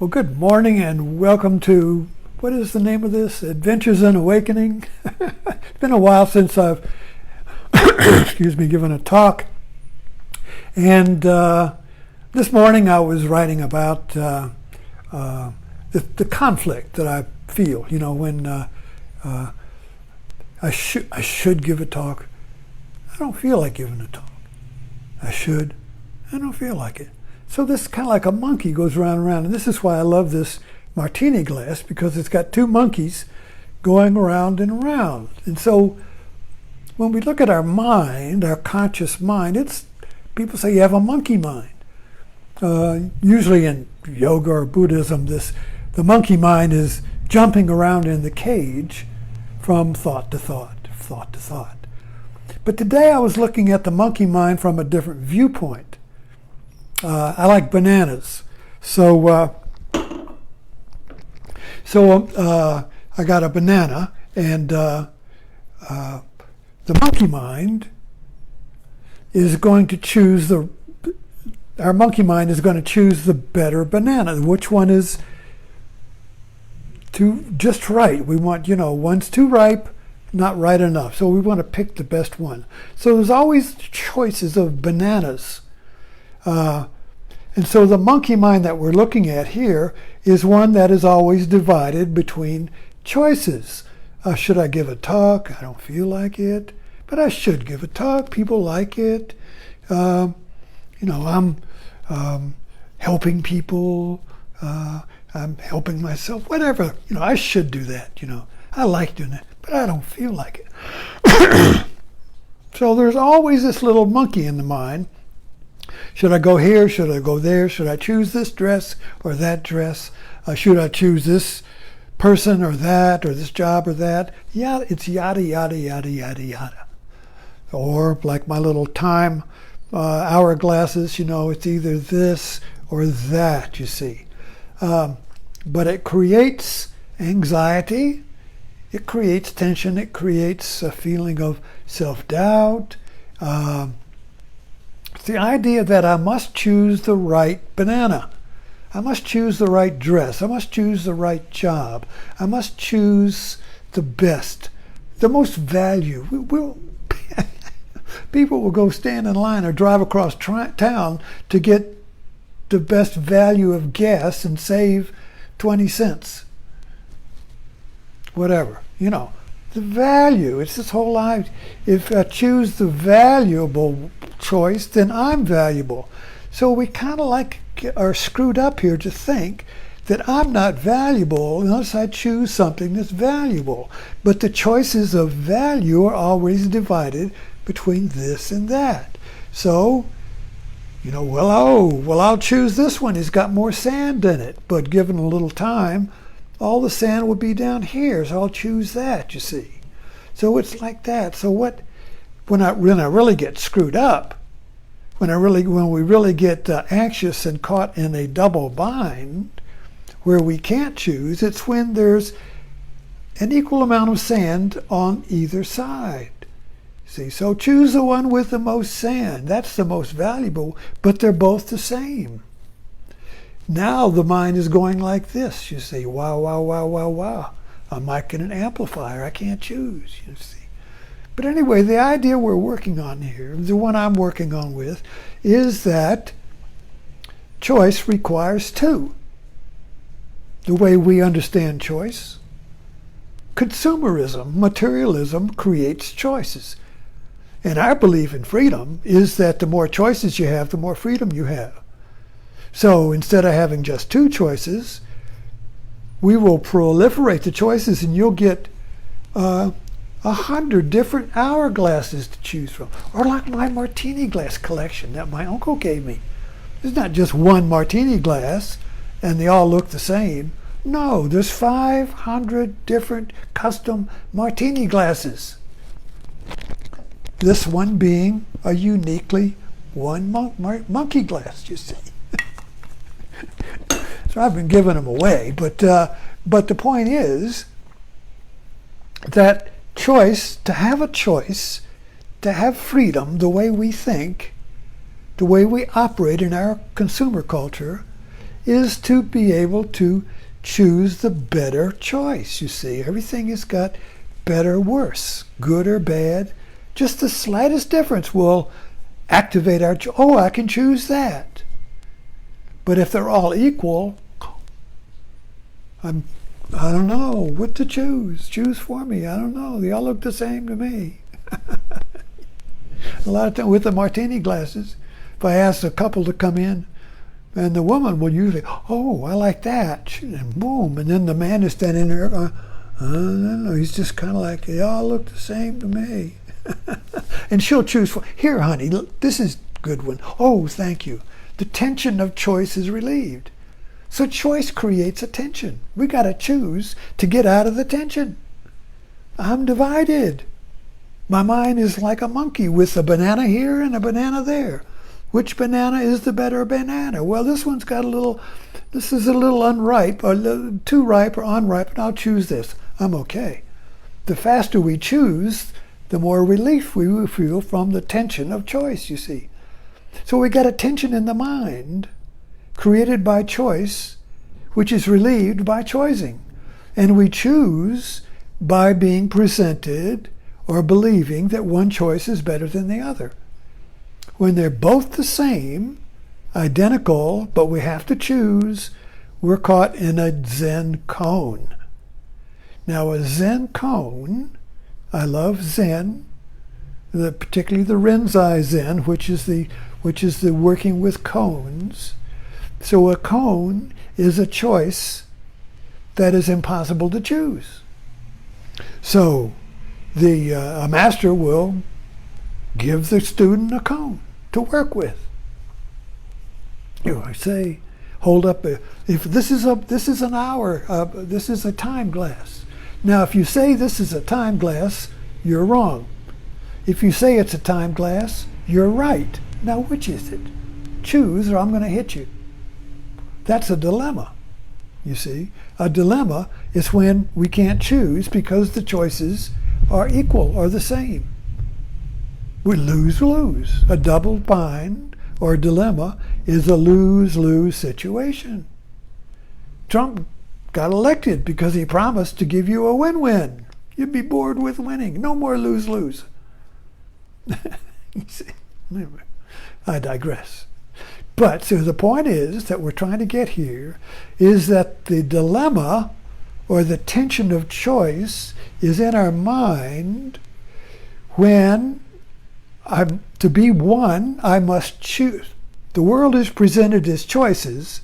Well, good morning and welcome to, what is the name of this? Adventures in Awakening. It's been a while since I've, given a talk. And this morning I was writing about the conflict that I feel, when I should give a talk. I don't feel like giving a talk. I don't feel like it. So this is kind of like a monkey goes round and round. And this is why I love this Martini glass, because it's got two monkeys going around and around. And so when we look at our mind, our conscious mind, people say you have a monkey mind. Usually in yoga or Buddhism, the monkey mind is jumping around in the cage from thought to thought, thought to thought. But today I was looking at the monkey mind from a different viewpoint. I like bananas, so I got a banana, and the monkey mind is going to choose our monkey mind is going to choose the better banana. Which one is just right? We want, one's too ripe, not right enough. So we want to pick the best one. So there's always choices of bananas. And so the monkey mind that we're looking at here is one that is always divided between choices. Should I give a talk? I don't feel like it, but I should give a talk. People like it. I'm helping people. I'm helping myself. Whatever. I should do that. I like doing that, but I don't feel like it. So there's always this little monkey in the mind. Should I go here? Should I go there? Should I choose this dress or that dress? Should I choose this person or this job or that? Yeah, it's yada, yada, yada, yada, yada. Or like my little time hourglasses, it's either this or that, you see. But it creates anxiety. It creates tension. It creates a feeling of self-doubt. The idea that I must choose the right banana. I must choose the right dress. I must choose the right job. I must choose the best, the most value. People will go stand in line or drive across town to get the best value of gas and save 20 cents. Whatever, The value, it's this whole life. If I choose the valuable choice, then I'm valuable. So we kind of are screwed up here to think that I'm not valuable unless I choose something that's valuable. But the choices of value are always divided between this and that. So, I'll choose this one. It's got more sand in it. But given a little time, all the sand would be down here, so I'll choose that, you see. So it's like that. So when I really get screwed up, when we really get anxious and caught in a double bind where we can't choose, it's when there's an equal amount of sand on either side. See, so choose the one with the most sand. That's the most valuable, but they're both the same. Now the mind is going like this. You say, wow, wow, wow, wow, wow. A mic and an amplifier. I can't choose, you see. But anyway, the idea we're working on here, the one I'm working on with, is that choice requires two. The way we understand choice, consumerism, materialism creates choices. And our belief in freedom is that the more choices you have, the more freedom you have. So instead of having just two choices, we will proliferate the choices, and you'll get 100 different hourglasses to choose from. Or like my Martini glass collection that my uncle gave me. There's not just one Martini glass and they all look the same. No, there's 500 different custom Martini glasses. This one being a uniquely one monkey glass, you see. So I've been giving them away, but the point is that to have a choice, to have freedom, the way we think, the way we operate in our consumer culture, is to be able to choose the better choice, you see. Everything has got better, worse, good or bad. Just the slightest difference will activate our oh, I can choose that. But if they're all equal, I don't know what to choose. Choose for me. I don't know. They all look the same to me. A lot of times with the Martini glasses, if I ask a couple to come in, and the woman will usually, oh, I like that, and boom, and then the man is standing there, I don't know, he's just kind of like, they all look the same to me. And she'll choose for, here, honey, look, this is a good one. Oh, thank you. The tension of choice is relieved. So choice creates a tension. We got to choose to get out of the tension. I'm divided. My mind is like a monkey with a banana here and a banana there. Which banana is the better banana? Well, this one's got this is a little unripe, or too ripe or unripe, and I'll choose this. I'm okay. The faster we choose, the more relief we will feel from the tension of choice, you see. So we got a tension in the mind created by choice, which is relieved by choosing. And we choose by being presented or believing that one choice is better than the other. When they're both the same, identical, but we have to choose, we're caught in a Zen cone. Now a Zen cone, I love Zen, particularly the Rinzai Zen, which is the working with cones. So a cone is a choice that is impossible to choose. So a master will give the student a cone to work with. I say, hold up, if this is an hour, this is a time glass. Now, if you say this is a time glass, you're wrong. If you say it's a time glass, you're right. Now, which is it? Choose, or I'm going to hit you. That's a dilemma, you see. A dilemma is when we can't choose because the choices are equal or the same. We lose-lose. A double bind or dilemma is a lose-lose situation. Trump got elected because he promised to give you a win-win. You'd be bored with winning. No more lose-lose. Anyway, I digress. But so the point is that we're trying to get here is that the dilemma or the tension of choice is in our mind when to be one, I must choose. The world is presented as choices,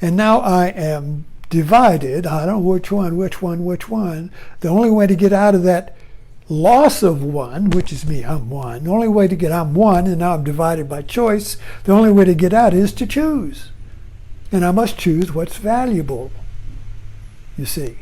and now I am divided. I don't know which one. The only way to get out of that loss of one, which is me, I'm one. The only way to get, I'm one, and now I'm divided by choice. The only way to get out is to choose. And I must choose what's valuable, you see.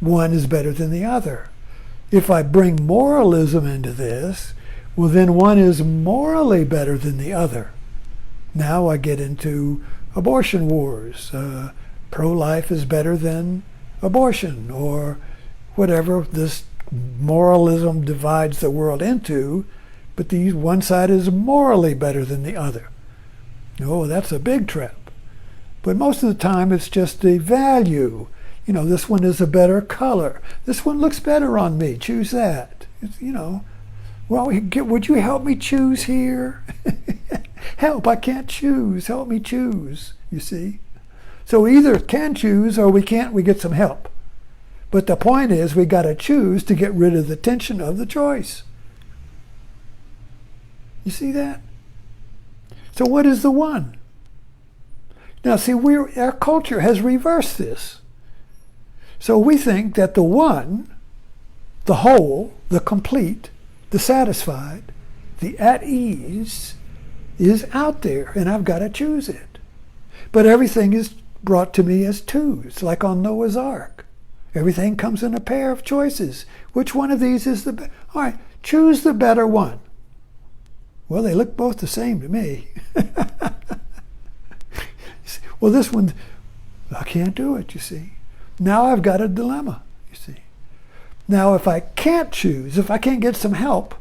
One is better than the other. If I bring moralism into this, well, then one is morally better than the other. Now I get into abortion wars. Pro-life is better than abortion, or whatever this moralism divides the world into, but one side is morally better than the other. Oh, that's a big trap. But most of the time it's just the value. This one is a better color. This one looks better on me. Choose that. Well, would you help me choose here? Help, I can't choose. Help me choose, you see. So either can choose or we can't, we get some help. But the point is we got to choose to get rid of the tension of the choice. You see that? So what is the one? Now see, our culture has reversed this. So we think that the one, the whole, the complete, the satisfied, the at ease is out there, and I've got to choose it. But everything is brought to me as twos, like on Noah's Ark. Everything comes in a pair of choices. Which one of these is the best? All right, choose the better one. Well, they look both the same to me. Well, this one, I can't do it, you see. Now I've got a dilemma, you see. Now, if I can't choose, if I can't get some help,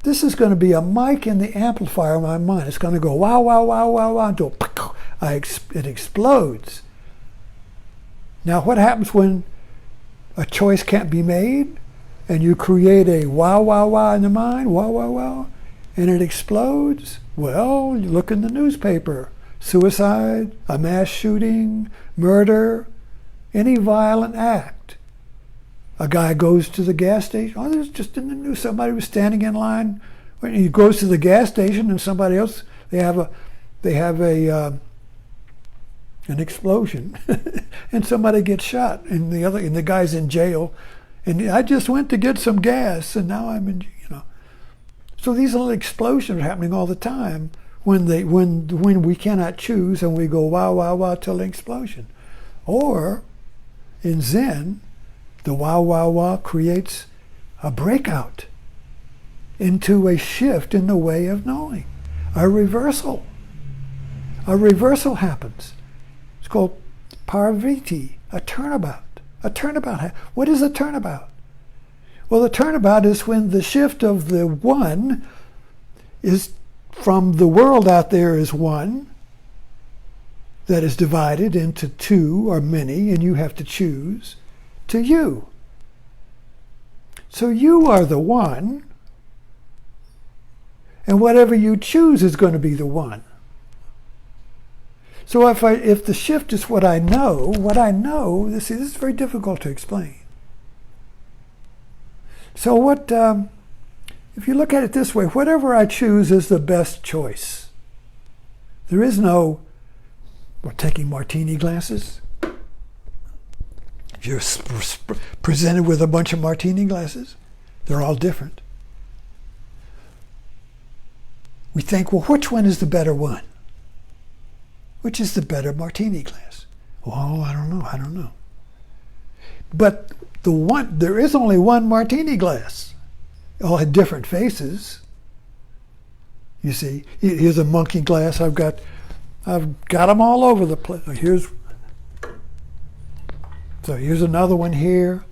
this is going to be a mic in the amplifier of my mind. It's going to go wow, wow, wow, wow, wow, until it explodes. Now what happens when a choice can't be made and you create a wow, wow, wow in the mind, wow, wow, wow, and it explodes? Well, you look in the newspaper. Suicide, a mass shooting, murder, any violent act. A guy goes to the gas station. Oh, there's just in the news, somebody was standing in line. When he goes to the gas station and somebody else, they have an explosion and somebody gets shot and the guy's in jail, and I just went to get some gas and now I'm in, So these little explosions are happening all the time when we cannot choose and we go wow, wow, wow till the explosion. Or in Zen, the wow, wow, wow creates a breakout into a shift in the way of knowing, a reversal. A reversal happens. It's called parviti, a turnabout. A turnabout. What is a turnabout? Well, the turnabout is when the shift of the one is from the world out there is one that is divided into two or many, and you have to choose, to you. So you are the one, and whatever you choose is going to be the one. So if the shift is what I know, this is very difficult to explain. So if you look at it this way, whatever I choose is the best choice. There is no, we're taking martini glasses. If you're presented with a bunch of martini glasses, they're all different. We think, well, which one is the better one? Which is the better martini glass? Oh, I don't know. But there is only one martini glass. All had different faces. You see, here's a monkey glass. I've got them all over the place. Here's another one here.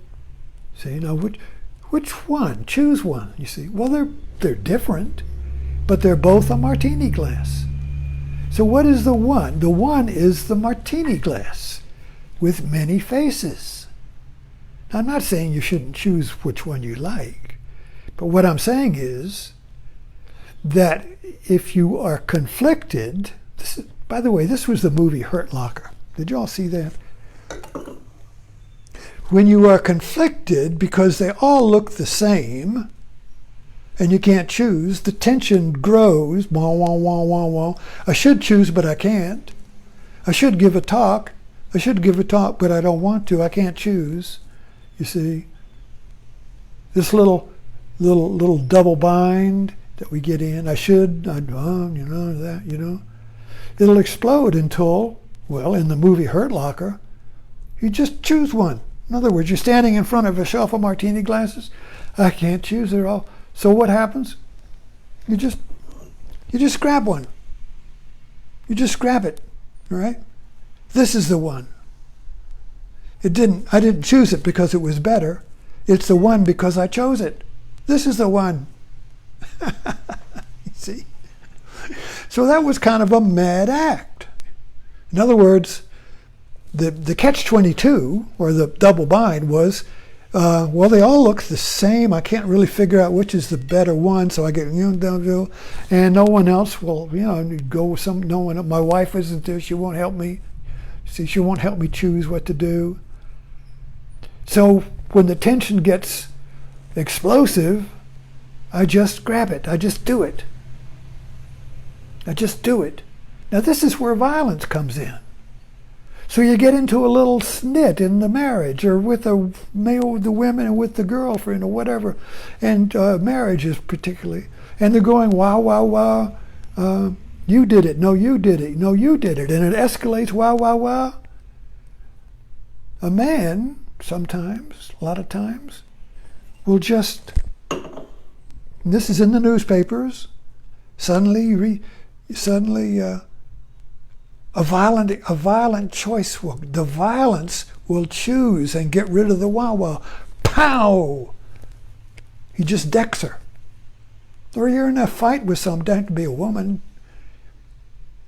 See, now which one? Choose one. You see, well they're different, but they're both a martini glass. So what is the one? The one is the martini glass with many faces. Now, I'm not saying you shouldn't choose which one you like, but what I'm saying is that if you are conflicted, by the way, this was the movie Hurt Locker. Did you all see that? When you are conflicted because they all look the same, and you can't choose, the tension grows. Wah, wah, wah, wah, wah. I should choose, but I can't. I should give a talk. But I don't want to. I can't choose. You see, this little double bind that we get in. It'll explode until, well, in the movie Hurt Locker, you just choose one. In other words, you're standing in front of a shelf of martini glasses. I can't choose. They're all. So what happens? You just grab one. You just grab it, all right? This is the one. I didn't choose it because it was better. It's the one because I chose it. This is the one. You see? So that was kind of a mad act. In other words, the catch-22, or the double bind, was, well, they all look the same. I can't really figure out which is the better one, so I get, and no one else will, go with no one. My wife isn't there. She won't help me. See, she won't help me choose what to do. So when the tension gets explosive, I just grab it. I just do it. Now this is where violence comes in. So you get into a little snit in the marriage, or with the women and with the girlfriend or whatever, and marriages particularly, and they're going, wow, wow, wow, you did it, no, you did it, no, you did it, and it escalates, wow, wow, wow. A man, sometimes, a lot of times, will just, this is in the newspapers, suddenly a violent choice the violence will choose and get rid of the wow. Pow! He just decks her. Or you're in a fight with some, that could be a woman.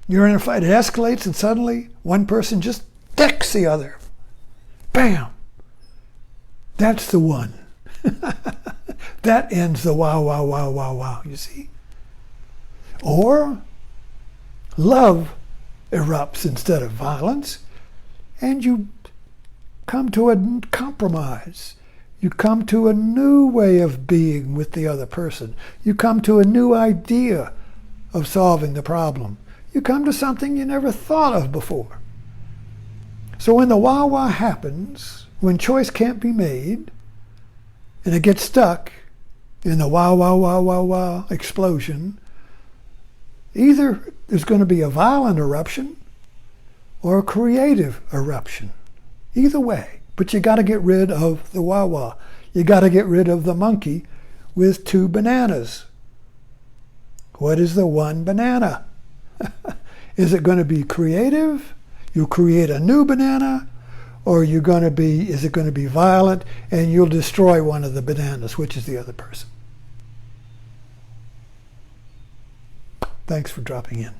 You're in a fight, it escalates, and suddenly one person just decks the other. Bam! That's the one. That ends the wow, wow, wow, wow, wow, you see? Or love erupts instead of violence, and you come to a compromise. You come to a new way of being with the other person. You come to a new idea of solving the problem. You come to something you never thought of before. So when the wah-wah happens, when choice can't be made, and it gets stuck in the wah-wah-wah-wah-wah explosion, either there's going to be a violent eruption or a creative eruption. Either way. But you got to get rid of the wah-wah. You got to get rid of the monkey with two bananas. What is the one banana? Is it going to be creative? You create a new banana? Or is it going to be violent and you'll destroy one of the bananas, which is the other person? Thanks for dropping in.